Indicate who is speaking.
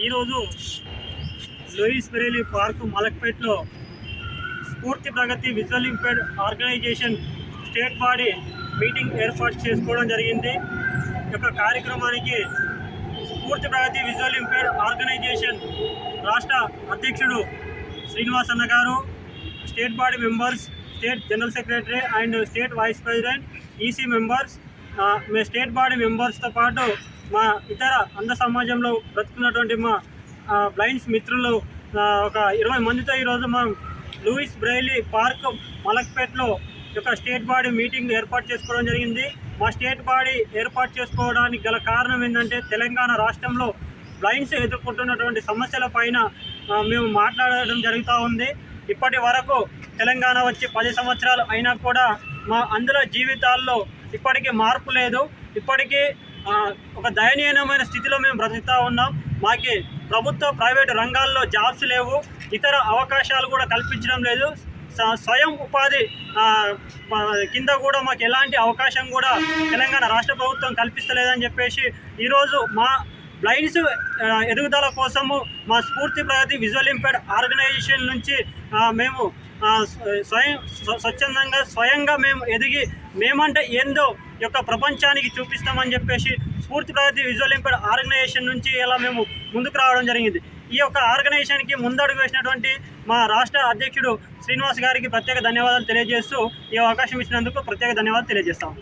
Speaker 1: ఈరోజు Louis Braille park మలక్పేట్లో Spoorthi Pragathi visual impaired organization state body meeting ఏర్పాటు చేసుకోవడం జరిగింది. ఈ యొక్క కార్యక్రమానికి స్ఫూర్తి ప్రగతి విజువల్ ఇంపైర్డ్ ఆర్గనైజేషన్ రాష్ట్ర అధ్యక్షుడు శ్రీనివాస్ అన్న గారు, state body members, state general secretary and state vice president, EC members, state body మెంబర్స్తో పాటు మా ఇతర అంధ సమాజంలో బ్రతుకున్నటువంటి మా బ్లైండ్స్ మిత్రులు ఒక 20 మందితో ఈరోజు మనం లూయిస్ బ్రెయిలీ పార్క్ మలక్పేట్లో ఒక స్టేట్ బాడీ మీటింగ్ ఏర్పాటు చేసుకోవడం జరిగింది. మా స్టేట్ బాడీ ఏర్పాటు చేసుకోవడానికి గల కారణం ఏంటంటే తెలంగాణ రాష్ట్రంలో బ్లైండ్స్ ఎదుర్కొంటున్నటువంటి సమస్యల పైన మేము మాట్లాడడం జరుగుతూ ఉంది. ఇప్పటి వరకు తెలంగాణ వచ్చి 10 సంవత్సరాలు అయినా కూడా మా అందరి జీవితాల్లో ఇప్పటికీ మార్పు లేదు. ఇప్పటికీ ఒక దయనీయమైన స్థితిలో మేము బ్రతుకుతూ ఉన్నాం. మాకు ప్రభుత్వ ప్రైవేటు రంగాల్లో జాబ్స్ లేవు, ఇతర అవకాశాలు కూడా కల్పించడం లేదు. స్వయం ఉపాధి కింద కూడా మాకు ఎలాంటి అవకాశం కూడా తెలంగాణ రాష్ట్ర ప్రభుత్వం కల్పిస్తలేదని చెప్పేసి ఈరోజు మా బ్లైండ్స్ ఎదుగుదల కోసము మా స్ఫూర్తి ప్రగతి విజువల్ ఇంపైర్డ్ ఆర్గనైజేషన్ నుంచి మేము స్వయంగా మేము ఎదిగి మేమంటే ఏందో యొక్క ప్రపంచానికి చూపిస్తామని చెప్పేసి స్ఫూర్తి ప్రగతి విజువల్ ఇంపైర్డ్ ఆర్గనైజేషన్ నుంచి ఇలా మేము ముందుకు రావడం జరిగింది. ఈ యొక్క ఆర్గనైజేషన్కి ముందడుగు వేసినటువంటి మా రాష్ట్ర అధ్యక్షుడు శ్రీనివాస్ గారికి ప్రత్యేక ధన్యవాదాలు తెలియజేస్తూ ఈ అవకాశం ఇచ్చినందుకు ప్రత్యేక ధన్యవాదాలు తెలియజేస్తాం.